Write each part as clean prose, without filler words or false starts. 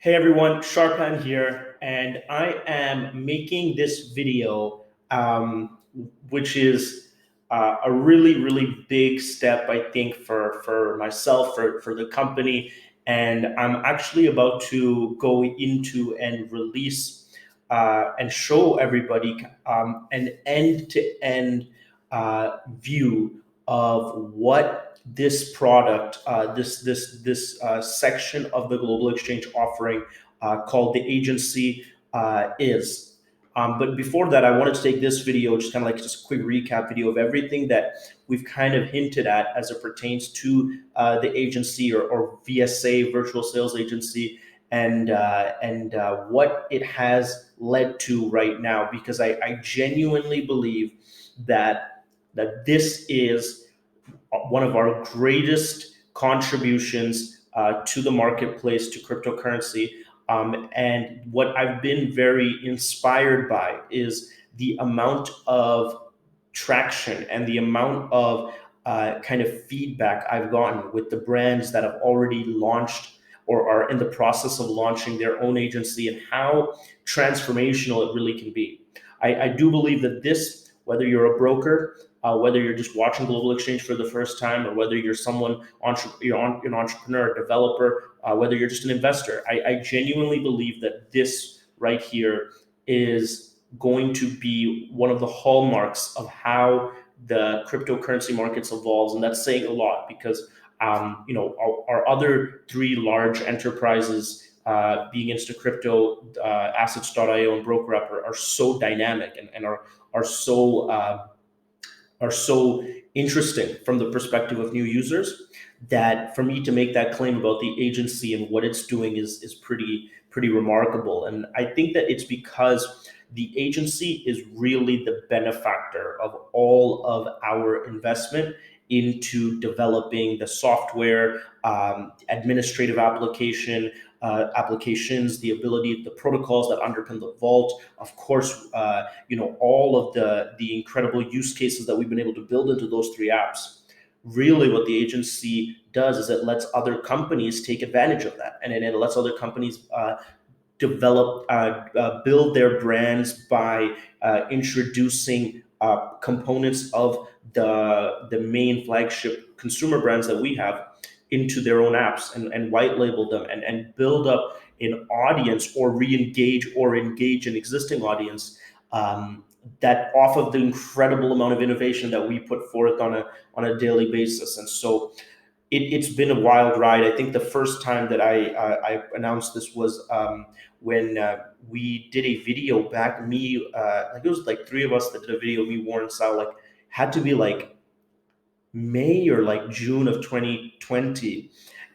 Hey everyone, Sharpan here, and I am making this video, which is a really big step, I think, for myself, for the company, and I'm actually about to go into and release and show everybody an end-to-end view of what this product, this section of the global exchange offering called the agency is. But before that, I wanted to take this video, just kind of like just a quick recap video of everything that we've kind of hinted at as it pertains to the agency or VSA, virtual sales agency, and what it has led to right now. Because I genuinely believe that this is one of our greatest contributions to the marketplace, to cryptocurrency. And what I've been very inspired by is the amount of traction and the amount of kind of feedback I've gotten with the brands that have already launched or are in the process of launching their own agency, and how transformational it really can be. I do believe that this, whether you're a broker, whether you're just watching Global Exchange for the first time, or whether you're you're an entrepreneur, a developer, whether you're just an investor, I genuinely believe that this right here is going to be one of the hallmarks of how the cryptocurrency markets evolves, and that's saying a lot because our other three large enterprises, being InstaCrypto, Assets.io, and BrokerUp, are so dynamic and are so are so interesting from the perspective of new users, that for me to make that claim about the agency and what it's doing is pretty remarkable. And I think that it's because the agency is really the benefactor of all of our investment into developing the software, administrative applications, the ability, the protocols that underpin the vault, of course, all of the incredible use cases that we've been able to build into those three apps. Really, what the agency does is it lets other companies take advantage of that, and it lets other companies build their brands by introducing components of the main flagship consumer brands that we have into their own apps, and white label them, and build up an audience, or re-engage or engage an existing audience, that off of the incredible amount of innovation that we put forth on a daily basis. And so it's been a wild ride. I think the first time that I announced this was when we did a video back. Like it was like three of us that did a video. Me, Warren, Sal, like had to be like May or like June of 2020,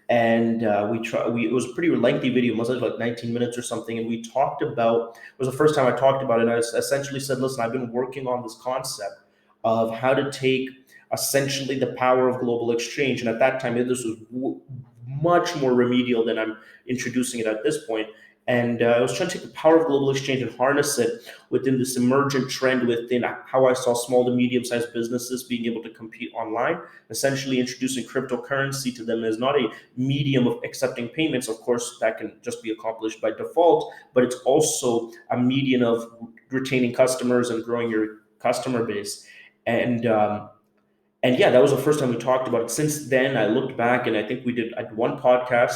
and it was a pretty lengthy video, must have been like 19 minutes or something, and we talked about, it was the first time I talked about it, and I essentially said, listen, I've been working on this concept of how to take essentially the power of global exchange, and at that time this was much more remedial than I'm introducing it at this point. And I was trying to take the power of global exchange and harness it within this emergent trend within how I saw small to medium-sized businesses being able to compete online, essentially introducing cryptocurrency to them as not a medium of accepting payments. Of course, that can just be accomplished by default, but it's also a medium of retaining customers and growing your customer base. And yeah, that was the first time we talked about it. Since then, I looked back, and I think we did one podcast.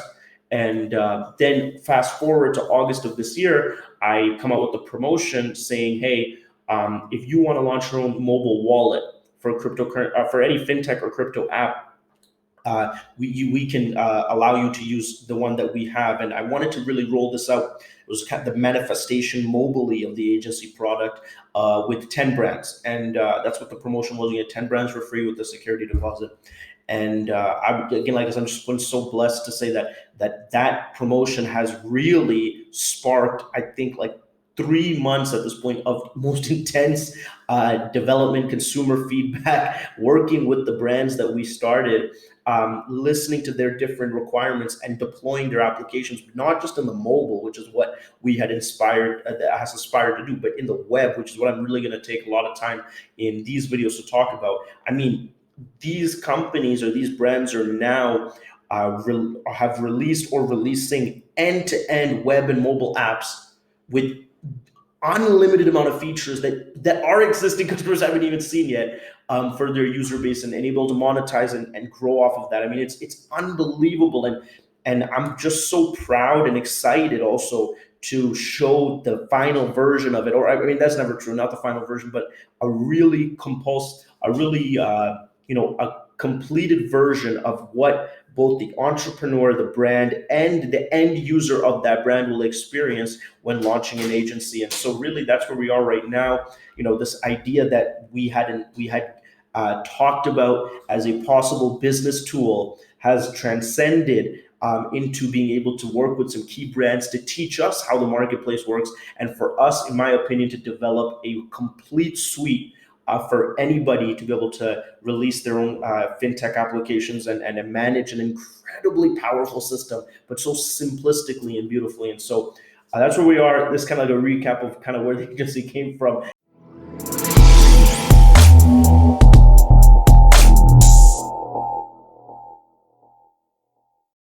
And then fast forward to August of this year, I come out with a promotion saying, hey, if you want to launch your own mobile wallet for cryptocurrency, for any fintech or crypto app, we can allow you to use the one that we have. And I wanted to really roll this out. It was kind of the manifestation mobily of the agency product, with 10 brands. And that's what the promotion was. You get 10 brands for free with the security deposit. And again, like I said, I'm just been so blessed to say that promotion has really sparked, I think, like 3 months at this point of most intense development, consumer feedback, working with the brands that we started, listening to their different requirements and deploying their applications, not just in the mobile, which is what we had aspired to do, but in the web, which is what I'm really going to take a lot of time in these videos to talk about. I mean, these companies or these brands are now have released or releasing end-to-end web and mobile apps with unlimited amount of features that our existing customers haven't even seen yet, for their user base, and able to monetize and grow off of that. I mean, it's unbelievable, and I'm just so proud and excited also to show the final version of it. Or I mean, that's never true, not the final version, but a really a completed version of what both the entrepreneur, the brand, and the end user of that brand will experience when launching an agency. And so really that's where we are right now. This idea that we had talked about as a possible business tool has transcended into being able to work with some key brands to teach us how the marketplace works, and for us, in my opinion, to develop a complete suite for anybody to be able to release their own fintech applications, and manage an incredibly powerful system, but so simplistically and beautifully. And so that's where we are. This is kind of like a recap of kind of where the agency came from